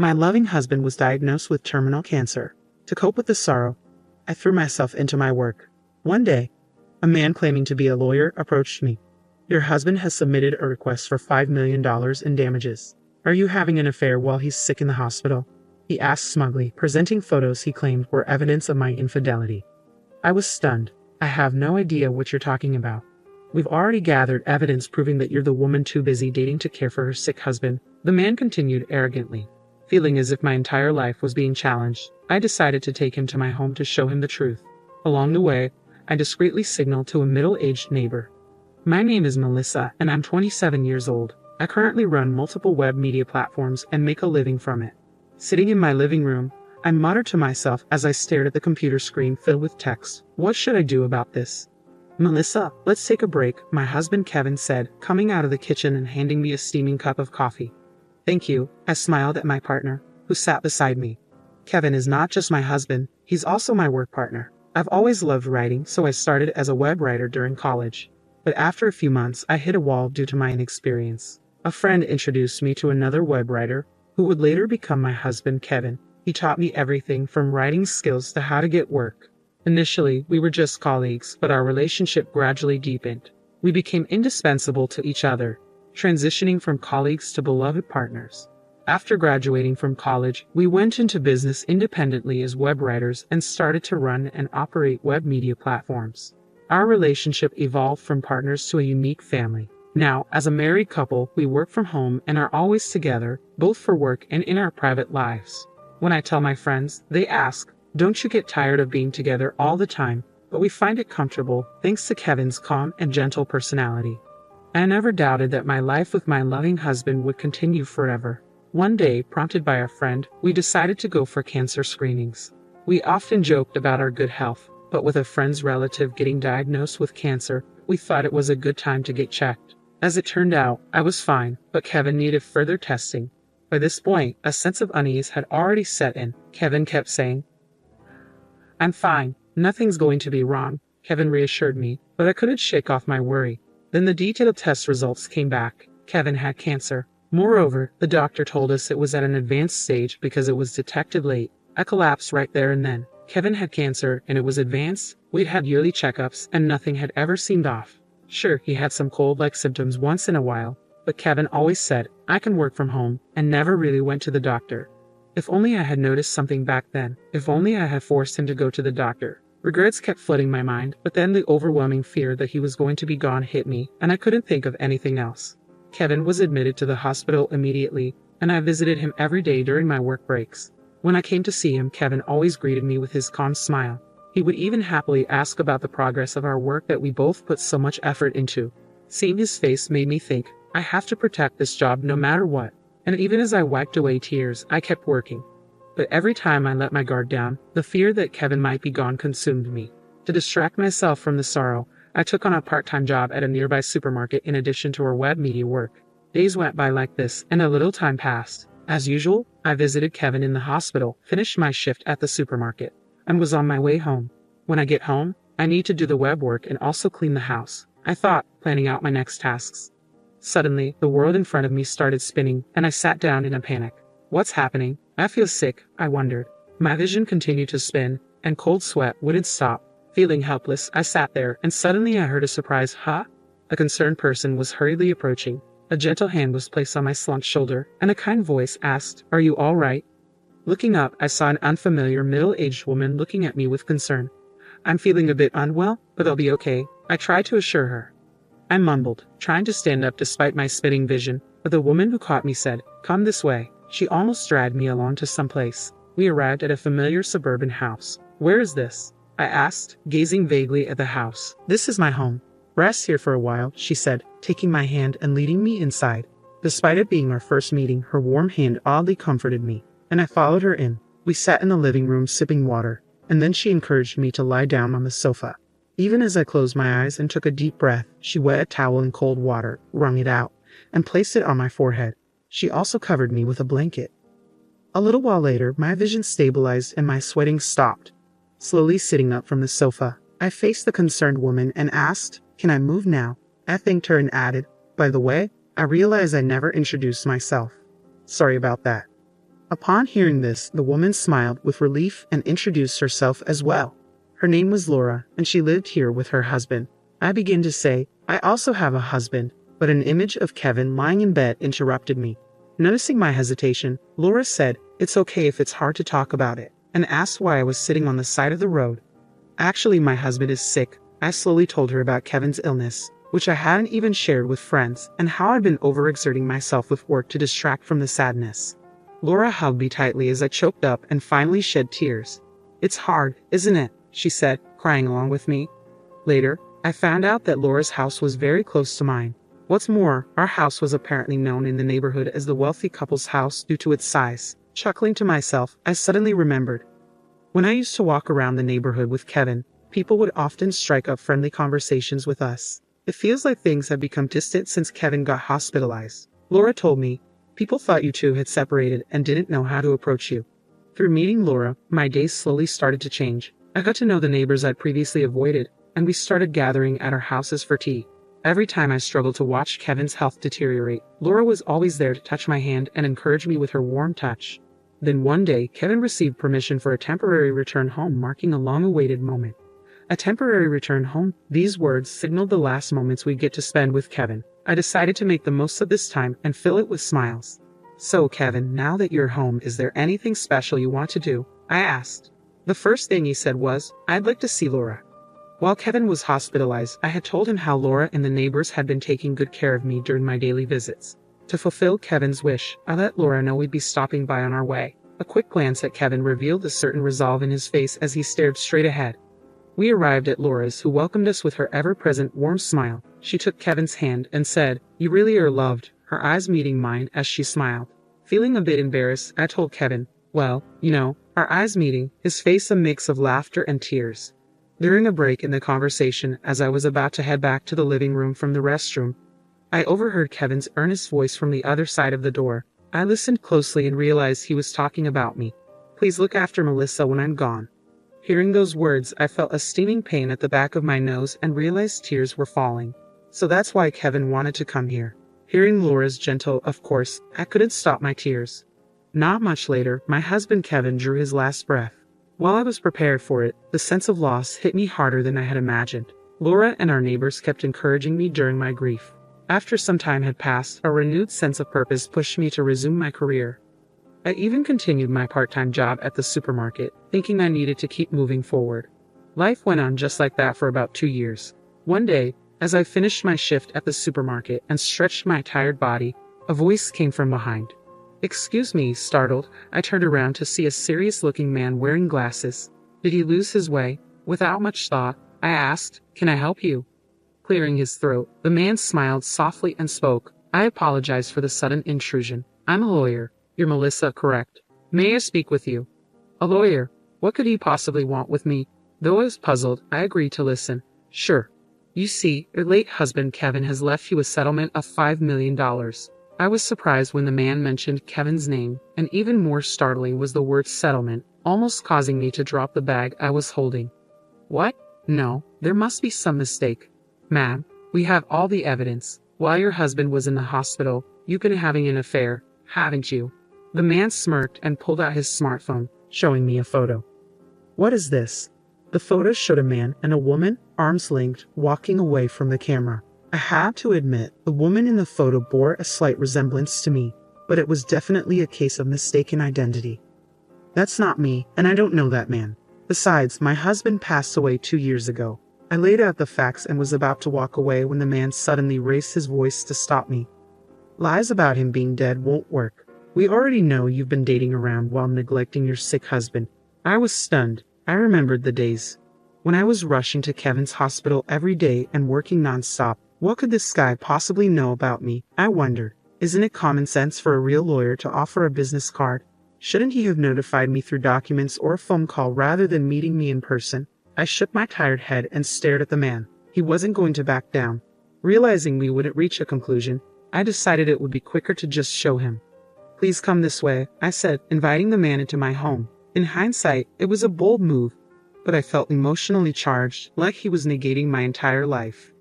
My loving husband was diagnosed with terminal cancer. To cope with the sorrow, I threw myself into my work. One day, a man claiming to be a lawyer approached me. Your husband has submitted a request for $5 million in damages. Are you having an affair while he's sick in the hospital? He asked smugly, presenting photos he claimed were evidence of my infidelity. I was stunned. I have no idea what you're talking about. We've already gathered evidence proving that you're the woman too busy dating to care for her sick husband, the man continued arrogantly. Feeling as if my entire life was being challenged, I decided to take him to my home to show him the truth. Along the way, I discreetly signaled to a middle-aged neighbor. My name is Melissa, and I'm 27 years old. I currently run multiple web media platforms and make a living from it. Sitting in my living room, I muttered to myself as I stared at the computer screen filled with text. What should I do about this? Melissa, let's take a break, my husband Kevin said, coming out of the kitchen and handing me a steaming cup of coffee. Thank you, I smiled at my partner, who sat beside me. Kevin is not just my husband, he's also my work partner. I've always loved writing, so I started as a web writer during college. But after a few months, I hit a wall due to my inexperience. A friend introduced me to another web writer, who would later become my husband Kevin. He taught me everything from writing skills to how to get work. Initially, we were just colleagues, but our relationship gradually deepened. We became indispensable to each other, transitioning from colleagues to beloved partners. After graduating from college, we went into business independently as web writers and started to run and operate web media platforms. Our relationship evolved from partners to a unique family. Now, as a married couple, we work from home and are always together, both for work and in our private lives. When I tell my friends, they ask, "Don't you get tired of being together all the time?" But we find it comfortable, thanks to Kevin's calm and gentle personality. I never doubted that my life with my loving husband would continue forever. One day, prompted by a friend, we decided to go for cancer screenings. We often joked about our good health, but with a friend's relative getting diagnosed with cancer, we thought it was a good time to get checked. As it turned out, I was fine, but Kevin needed further testing. By this point, a sense of unease had already set in. Kevin kept saying, "I'm fine, nothing's going to be wrong," Kevin reassured me, but I couldn't shake off my worry. Then the detailed test results came back. Kevin had cancer. Moreover, the doctor told us it was at an advanced stage because it was detected late. I collapsed right there and then. Kevin had cancer, and it was advanced. We'd had yearly checkups, and nothing had ever seemed off. Sure, he had some cold-like symptoms once in a while, but Kevin always said, "I can work from home," and never really went to the doctor. If only I had noticed something back then. If only I had forced him to go to the doctor. Regrets kept flooding my mind, but then the overwhelming fear that he was going to be gone hit me, and I couldn't think of anything else. Kevin was admitted to the hospital immediately, and I visited him every day during my work breaks. When I came to see him, Kevin always greeted me with his calm smile. He would even happily ask about the progress of our work that we both put so much effort into. Seeing his face made me think, I have to protect this job no matter what. And even as I wiped away tears, I kept working. But every time I let my guard down, the fear that Kevin might be gone consumed me. To distract myself from the sorrow, I took on a part-time job at a nearby supermarket in addition to our web media work. Days went by like this, and a little time passed. As usual, I visited Kevin in the hospital, finished my shift at the supermarket, and was on my way home. When I get home, I need to do the web work and also clean the house, I thought, planning out my next tasks. Suddenly, the world in front of me started spinning, and I sat down in a panic. What's happening? I feel sick, I wondered. My vision continued to spin, and cold sweat wouldn't stop. Feeling helpless, I sat there, and suddenly I heard a surprise "huh?" A concerned person was hurriedly approaching. A gentle hand was placed on my slumped shoulder, and a kind voice asked, "Are you all right?" Looking up, I saw an unfamiliar middle-aged woman looking at me with concern. "I'm feeling a bit unwell, but I'll be okay," I tried to assure her. I mumbled, trying to stand up despite my spinning vision, but the woman who caught me said, "Come this way." She almost dragged me along to some place. We arrived at a familiar suburban house. "Where is this?" I asked, gazing vaguely at the house. "This is my home. Rest here for a while," she said, taking my hand and leading me inside. Despite it being our first meeting, her warm hand oddly comforted me, and I followed her in. We sat in the living room sipping water, and then she encouraged me to lie down on the sofa. Even as I closed my eyes and took a deep breath, she wet a towel in cold water, wrung it out, and placed it on my forehead. She also covered me with a blanket. A little while later, my vision stabilized and my sweating stopped. Slowly sitting up from the sofa, I faced the concerned woman and asked, "Can I move now?" I thanked her and added, "By the way, I realized I never introduced myself. Sorry about that." Upon hearing this, the woman smiled with relief and introduced herself as well. Her name was Laura, and she lived here with her husband. I began to say, I also have a husband, but an image of Kevin lying in bed interrupted me. Noticing my hesitation, Laura said, "It's okay if it's hard to talk about it," and asked why I was sitting on the side of the road. Actually, my husband is sick. I slowly told her about Kevin's illness, which I hadn't even shared with friends, and how I'd been overexerting myself with work to distract from the sadness. Laura hugged me tightly as I choked up and finally shed tears. "It's hard, isn't it?" she said, crying along with me. Later, I found out that Laura's house was very close to mine. What's more, our house was apparently known in the neighborhood as the wealthy couple's house due to its size. Chuckling to myself, I suddenly remembered. When I used to walk around the neighborhood with Kevin, people would often strike up friendly conversations with us. It feels like things have become distant since Kevin got hospitalized. Laura told me, people thought you two had separated and didn't know how to approach you. Through meeting Laura, my days slowly started to change. I got to know the neighbors I'd previously avoided, and we started gathering at our houses for tea. Every time I struggled to watch Kevin's health deteriorate, Laura was always there to touch my hand and encourage me with her warm touch. Then one day, Kevin received permission for a temporary return home, marking a long-awaited moment. A temporary return home, these words signaled the last moments we'd get to spend with Kevin. I decided to make the most of this time and fill it with smiles. "So, Kevin, now that you're home, is there anything special you want to do?" I asked. The first thing he said was, "I'd like to see Laura." While Kevin was hospitalized, I had told him how Laura and the neighbors had been taking good care of me during my daily visits. To fulfill Kevin's wish, I let Laura know we'd be stopping by on our way. A quick glance at Kevin revealed a certain resolve in his face as he stared straight ahead. We arrived at Laura's, who welcomed us with her ever-present warm smile. She took Kevin's hand and said, "You really are loved," her eyes meeting mine as she smiled. Feeling a bit embarrassed, I told Kevin, "Well, our eyes meeting," his face a mix of laughter and tears. During a break in the conversation, as I was about to head back to the living room from the restroom, I overheard Kevin's earnest voice from the other side of the door. I listened closely and realized he was talking about me. "Please look after Melissa when I'm gone." Hearing those words, I felt a stinging pain at the back of my nose and realized tears were falling. So that's why Kevin wanted to come here. Hearing Laura's gentle "of course," I couldn't stop my tears. Not much later, my husband Kevin drew his last breath. While I was prepared for it, the sense of loss hit me harder than I had imagined. Laura and our neighbors kept encouraging me during my grief. After some time had passed, a renewed sense of purpose pushed me to resume my career. I even continued my part-time job at the supermarket, thinking I needed to keep moving forward. Life went on just like that for about 2 years. One day, as I finished my shift at the supermarket and stretched my tired body, a voice came from behind. "Excuse me," startled, I turned around to see a serious-looking man wearing glasses. Did he lose his way? Without much thought, I asked, "Can I help you?" Clearing his throat, the man smiled softly and spoke, "I apologize for the sudden intrusion. I'm a lawyer. You're Melissa, correct? May I speak with you?" A lawyer? What could he possibly want with me? Though I was puzzled, I agreed to listen. "Sure. You see, your late husband Kevin has left you a settlement of $5 million. I was surprised when the man mentioned Kevin's name, and even more startling was the word settlement, almost causing me to drop the bag I was holding. "What? No, there must be some mistake. Ma'am, we have all the evidence. While your husband was in the hospital, you've been having an affair, haven't you?" The man smirked and pulled out his smartphone, showing me a photo. "What is this?" The photo showed a man and a woman, arms linked, walking away from the camera. I have to admit, the woman in the photo bore a slight resemblance to me, but it was definitely a case of mistaken identity. That's not me, and I don't know that man. Besides, my husband passed away 2 years ago. I laid out the facts and was about to walk away when the man suddenly raised his voice to stop me. "Lies about him being dead won't work. We already know you've been dating around while neglecting your sick husband." I was stunned. I remembered the days when I was rushing to Kevin's hospital every day and working nonstop. What could this guy possibly know about me? I wondered. Isn't it common sense for a real lawyer to offer a business card? Shouldn't he have notified me through documents or a phone call rather than meeting me in person? I shook my tired head and stared at the man. He wasn't going to back down. Realizing we wouldn't reach a conclusion, I decided it would be quicker to just show him. "Please come this way," I said, inviting the man into my home. In hindsight, it was a bold move, but I felt emotionally charged, like he was negating my entire life.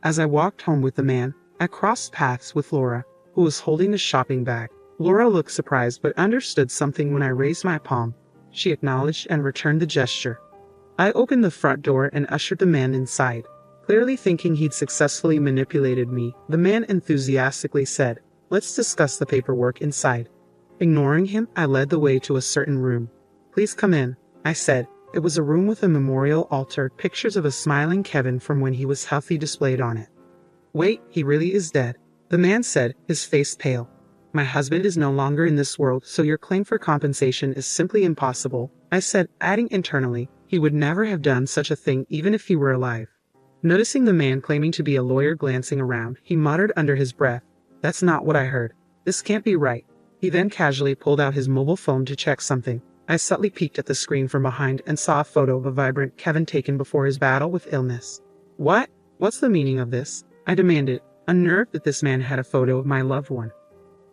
As I walked home with the man, I crossed paths with Laura, who was holding a shopping bag. Laura looked surprised but understood something when I raised my palm. She acknowledged and returned the gesture. I opened the front door and ushered the man inside. Clearly thinking he'd successfully manipulated me, the man enthusiastically said, "Let's discuss the paperwork inside." Ignoring him, I led the way to a certain room. "Please come in," I said. It was a room with a memorial altar, pictures of a smiling Kevin from when he was healthy displayed on it. "Wait, he really is dead," the man said, his face pale. "My husband is no longer in this world, so your claim for compensation is simply impossible," I said, adding internally, he would never have done such a thing even if he were alive. Noticing the man claiming to be a lawyer glancing around, he muttered under his breath, "That's not what I heard. This can't be right." He then casually pulled out his mobile phone to check something. I subtly peeked at the screen from behind and saw a photo of a vibrant Kevin taken before his battle with illness. "What? What's the meaning of this?" I demanded, unnerved that this man had a photo of my loved one.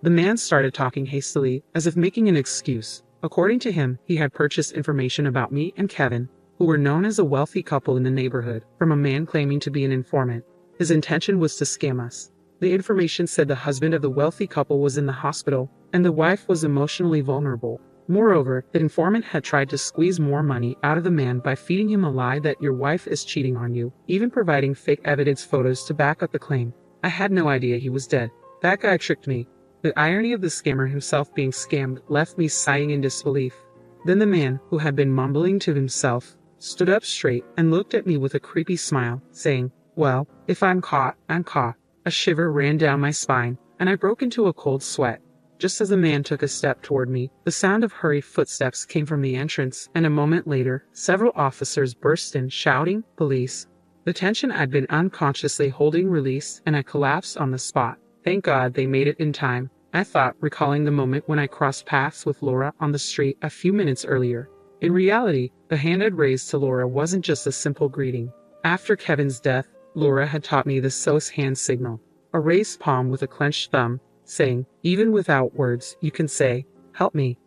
The man started talking hastily, as if making an excuse. According to him, he had purchased information about me and Kevin, who were known as a wealthy couple in the neighborhood, from a man claiming to be an informant. His intention was to scam us. The information said the husband of the wealthy couple was in the hospital, and the wife was emotionally vulnerable. Moreover, the informant had tried to squeeze more money out of the man by feeding him a lie that your wife is cheating on you, even providing fake evidence photos to back up the claim. I had no idea he was dead. That guy tricked me. The irony of the scammer himself being scammed left me sighing in disbelief. Then the man, who had been mumbling to himself, stood up straight and looked at me with a creepy smile, saying, "Well, if I'm caught, I'm caught." A shiver ran down my spine, and I broke into a cold sweat. Just as the man took a step toward me, the sound of hurried footsteps came from the entrance, and a moment later, several officers burst in, shouting, "Police!" The tension I'd been unconsciously holding released, and I collapsed on the spot. Thank God they made it in time, I thought, recalling the moment when I crossed paths with Laura on the street a few minutes earlier. In reality, the hand I'd raised to Laura wasn't just a simple greeting. After Kevin's death, Laura had taught me the SOS hand signal, a raised palm with a clenched thumb, saying, "Even without words, you can say, 'Help me.'"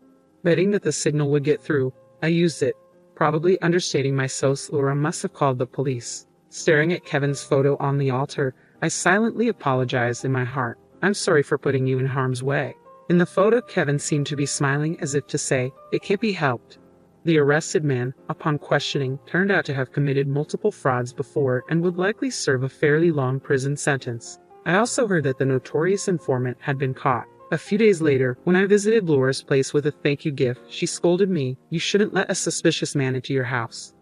Betting that the signal would get through, I used it. Probably understating my SOS, Laura must have called the police. Staring at Kevin's photo on the altar, I silently apologized in my heart. "I'm sorry for putting you in harm's way." In the photo, Kevin seemed to be smiling as if to say, "It can't be helped." The arrested man, upon questioning, turned out to have committed multiple frauds before and would likely serve a fairly long prison sentence. I also heard that the notorious informant had been caught. A few days later, when I visited Laura's place with a thank you gift, she scolded me, "You shouldn't let a suspicious man into your house."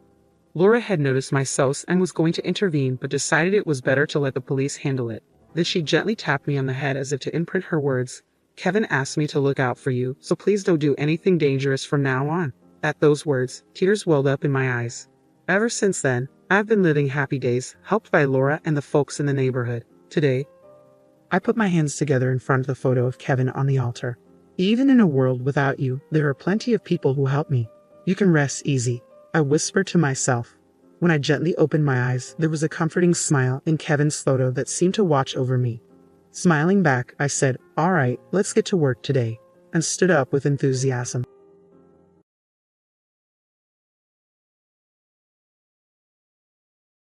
Laura had noticed my SOS and was going to intervene, but decided it was better to let the police handle it. Then she gently tapped me on the head as if to imprint her words. "Kevin asked me to look out for you, so please don't do anything dangerous from now on." At those words, tears welled up in my eyes. Ever since then, I've been living happy days, helped by Laura and the folks in the neighborhood. Today, I put my hands together in front of the photo of Kevin on the altar. "Even in a world without you, there are plenty of people who help me. You can rest easy," I whispered to myself. When I gently opened my eyes, there was a comforting smile in Kevin's photo that seemed to watch over me. Smiling back, I said, "All right, let's get to work today," and stood up with enthusiasm.